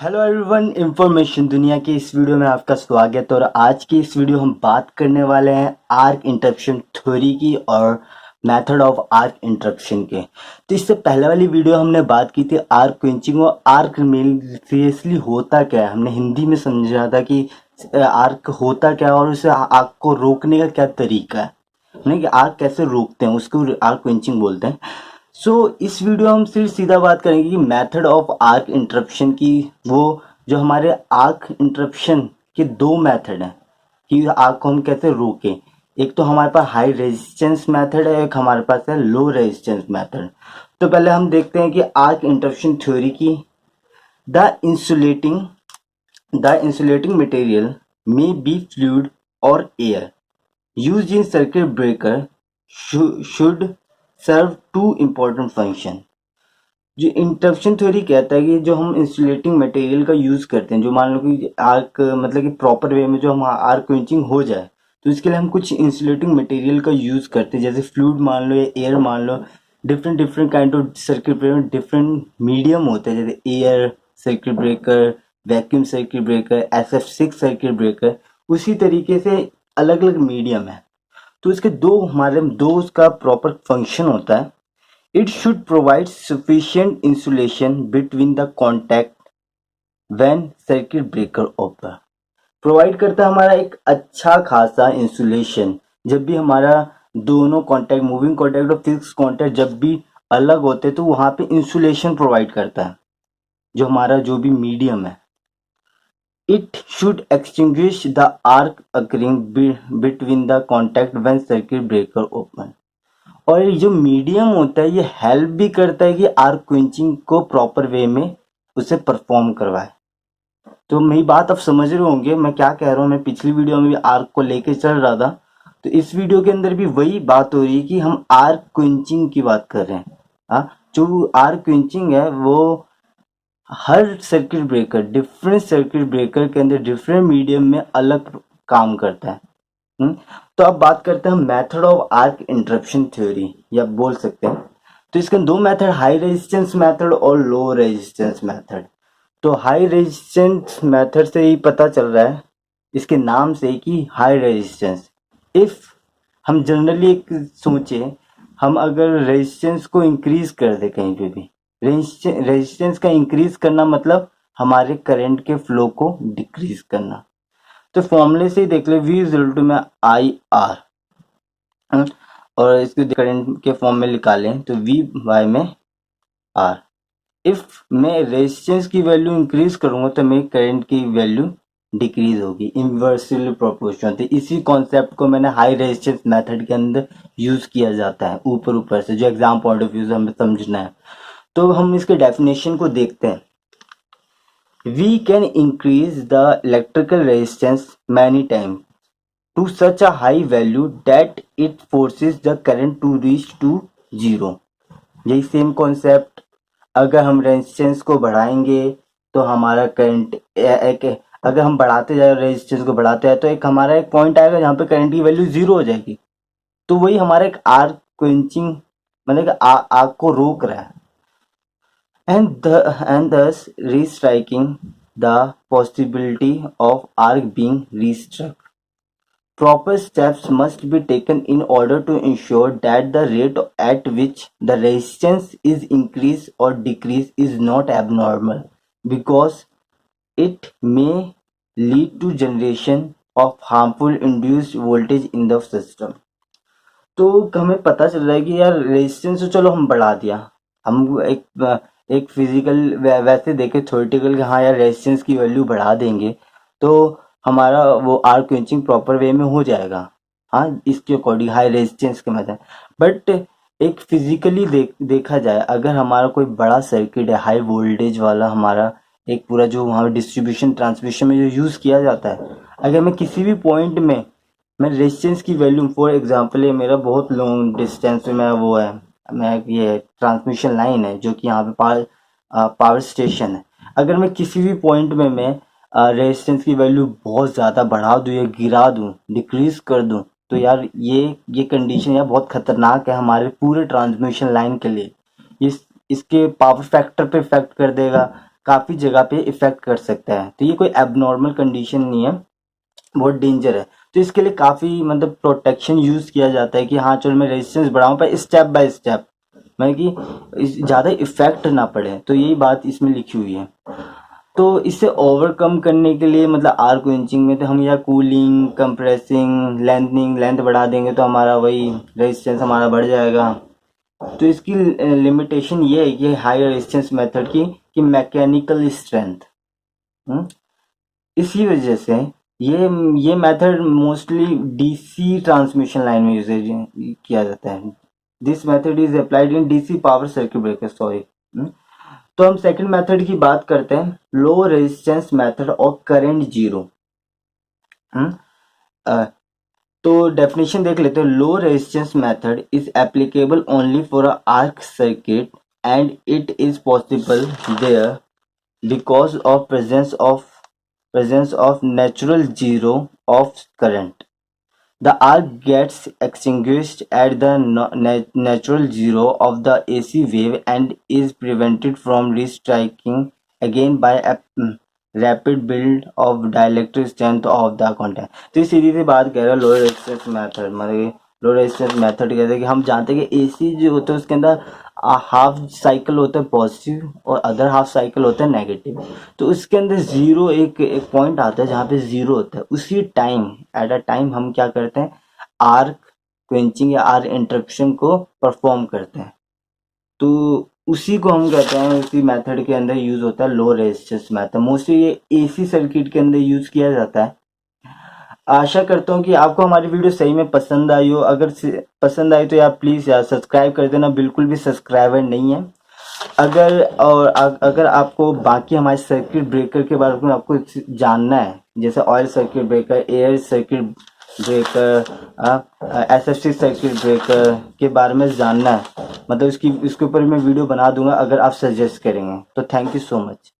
Hello everyone, information दुनिया की इस वीडियो में आपका स्वागत है। और आज की इस वीडियो हम बात करने वाले हैं आर्क इंटरप्शन थ्योरी की और मेथड ऑफ आर्क इंटरप्शन के। तो इससे पहले वाली वीडियो हमने बात की थी आर्क क्विंचिंग और आर्क मेल सीरियसली होता क्या है। हमने हिंदी में समझा था कि आर्क होता क्या है और उसे आग को रोकने का क्या तरीका है, नहीं कि आग कैसे रोकते हैं, उसको आर्क क्विंचिंग बोलते हैं। इस वीडियो हम सिर्फ सीधा बात करेंगे कि मेथड ऑफ आर्क इंटरप्शन की। वो जो हमारे आर्क इंटरप्शन के दो मेथड हैं कि आग को हम कैसे रोकें। एक तो हमारे पास हाई रेजिस्टेंस मेथड है, एक हमारे पास है लो रेजिस्टेंस मेथड। तो पहले हम देखते हैं कि आर्क इंटरप्शन थ्योरी की। The insulating the insulating material may be fluid और air used in circuit breaker should serve two important function। जो इंटरप्शन थ्योरी कहता है कि जो हम इंसुलेटिंग मटेरियल का यूज करते हैं, जो मान लो कि आर्क मतलब कि प्रॉपर वे में जो हम आर्क क्विंचिंग हो जाए, तो इसके लिए हम कुछ इंसुलेटिंग मटेरियल का यूज करते हैं, जैसे फ्लूइड मान लो या एयर मान लो। Different different kind of circuit breaker different medium होते हैं, जैसे air circuit breaker, vacuum circuit breaker, SF6 circuit breaker. उसी तरीके से अलग अलग मीडियम है। तो इसके दो उसका प्रॉपर फंक्शन होता है। It should provide sufficient insulation between the contact when circuit breaker open. Provide करता है हमारा एक अच्छा खासा इंसुलेशन जब भी हमारा दोनों कॉन्टैक्ट, मूविंग कॉन्टैक्ट और फिक्स कॉन्टैक्ट जब भी अलग होते हैं, तो वहां पे इंसुलेशन प्रोवाइड करता है जो हमारा जो भी मीडियम है। It should extinguish the arc occurring between the contact when circuit breaker open। और ये जो मीडियम होता है ये हेल्प भी करता है कि आर्क क्विंचिंग को प्रॉपर वे में उसे परफॉर्म करवाए। तो मेरी बात आप समझ रहे होंगे मैं क्या कह रहा हूँ। मैं पिछली वीडियो में भी आर्क को लेके चल रहा था, तो इस वीडियो के अंदर भी वही बात हो रही है कि हम आर्क क्विंचिंग की बात कर रहे हैं। हाँ, जो आर्क क्विंचिंग है वो हर circuit breaker, different circuit breaker के अंदर डिफरेंट मीडियम में अलग काम करता है। तो अब बात करते हैं method of arc interruption theory, या बोल सकते हैं। तो इसके दो मेथड, हाई रेजिस्टेंस मेथड और लो रेजिस्टेंस मेथड। तो हाई रेजिस्टेंस मेथड से ही पता चल रहा है इसके नाम से कि हाई रेजिस्टेंस। इफ हम जनरली एक सोचे, हम अगर रेजिस्टेंस को इंक्रीज कर दे कहीं पे भी, रेजिस्टेंस का इंक्रीज करना मतलब हमारे करंट के फ्लो को डिक्रीज करना। तो फॉर्मूले से ही देख ले, V इक्वल टू में IR, और इसको करंट के फॉर्म में निकालें तो V बाय में R। इफ मैं रेजिस्टेंस की वैल्यू इंक्रीज करूंगा तो मेरी करंट की वैल्यू डिक्रीज होगी, इन्वर्सली प्रोपोर्शनल। तो इसी कॉन्सेप्ट को मैंने हाई रेजिस्टेंस मेथड के अंदर यूज किया जाता है। ऊपर से जो एग्जाम पॉइंट ऑफ व्यू से हमें समझना है, तो हम इसके डेफिनेशन को देखते हैं। We can increase the electrical resistance many times to such a high value that it forces the current to reach to zero। यही सेम कॉन्सेप्ट, अगर हम रेजिस्टेंस को बढ़ाएंगे तो हमारा करंट अगर हम बढ़ाते जाए, रेजिस्टेंस को बढ़ाते हैं, तो एक हमारा एक पॉइंट आएगा जहाँ पे करंट की वैल्यू जीरो हो जाएगी। तो वही हमारा एक आर्क क्वेंचिंग मतलब आग को रोक रहा है। And thus restriking the possibility of arc being restruck। Proper steps must be taken in order to ensure that the rate at which the resistance is increased or decreased is not abnormal, because it may lead to generation of harmful induced voltage in the system। तो हमें पता चल रहा है कि यार resistance तो चलो हम बढ़ा दिया, हम एक फिजिकल वैसे देखे थ्योरेटिकल कि हाँ यार रेजिस्टेंस की वैल्यू बढ़ा देंगे तो हमारा वो आर्क क्वेंचिंग प्रॉपर वे में हो जाएगा, हाँ इसके अकॉर्डिंग हाई रेजिस्टेंस के मेथड। बट एक फिजिकली देखा जाए, अगर हमारा कोई बड़ा सर्किट है हाई वोल्टेज वाला, हमारा एक पूरा जो वहाँ डिस्ट्रीब्यूशन ट्रांसमिशन में जो यूज़ किया जाता है, अगर मैं किसी भी पॉइंट में मैं रेजिस्टेंस की वैल्यू, फॉर एग्जांपल ये मेरा बहुत लॉन्ग डिस्टेंस में वो है, मैं ये ट्रांसमिशन लाइन है जो कि यहाँ पे पावर स्टेशन है, अगर मैं किसी भी पॉइंट में मैं रेजिस्टेंस की वैल्यू बहुत ज़्यादा बढ़ा दूँ या गिरा दूँ, डिक्रीज कर दूँ, तो यार ये कंडीशन यार बहुत खतरनाक है हमारे पूरे ट्रांसमिशन लाइन के लिए। इसके पावर फैक्टर पे इफेक्ट कर देगा, काफ़ी जगह पे इफ़ेक्ट कर सकता है। तो ये कोई एबनॉर्मल कंडीशन नहीं है, बहुत डेंजर है। तो इसके लिए काफ़ी मतलब प्रोटेक्शन यूज़ किया जाता है कि हाँ चलो मैं रेजिस्टेंस बढ़ाऊँ, पर स्टेप बाय स्टेप, मतलब कि ज़्यादा इफ़ेक्ट ना पड़े। तो यही बात इसमें लिखी हुई है। तो इसे ओवरकम करने के लिए मतलब आर्क क्वेंचिंग में तो हम या कूलिंग, कंप्रेसिंग, लेंथनिंग, लेंथ बढ़ा देंगे तो हमारा वही रेजिस्टेंस हमारा बढ़ जाएगा। तो इसकी लिमिटेशन ये है कि हाई रेजिस्टेंस मेथड की कि मैकेनिकल स्ट्रेंथ। इसी वजह से ये method mostly DC transmission line में यूज किया जाता है। This method is applied in DC power circuit breaker, sorry. तो हम सेकंड मेथड की बात करते हैं, low resistance method of current zero. तो डेफिनेशन देख लेते हैं। Low resistance method is applicable only for a arc circuit and it is possible there because of presence of natural zero of current. The arc gets extinguished at the natural zero of the AC wave and is prevented from restriking again by a rapid build of dielectric strength of the contact. तो ये सीधी सी बात कह रहा है लो resistance method, मतलब लो resistance method कहते हैं कि हम जानते हैं कि एसी जो होता है उसके अंदर हाफ साइकिल होता है पॉजिटिव और अदर हाफ साइकिल होता है नेगेटिव। तो उसके अंदर जीरो एक पॉइंट आता है जहाँ पे जीरो होता है। उसी टाइम एट अ टाइम हम क्या करते हैं, आर्क क्वेंचिंग या आर्क इंटरप्शन को परफॉर्म करते हैं। तो उसी को हम कहते हैं, उसी मेथड के अंदर यूज होता है लो रेजिस्टेंस मेथड। मोस्टली ये एसी सर्किट के अंदर यूज किया जाता है। आशा करता हूँ कि आपको हमारी वीडियो सही में पसंद आई हो। अगर पसंद आई तो यार प्लीज़ यार सब्सक्राइब कर देना, बिल्कुल भी सब्सक्राइबर नहीं है। अगर आपको बाकी हमारे सर्किट ब्रेकर के बारे में आपको जानना है, जैसे oil circuit breaker, air circuit breaker, SFC circuit breaker के बारे में जानना है, मतलब इसके ऊपर मैं वीडियो बना दूंगा अगर आप सजेस्ट करेंगे तो। Thank you so much.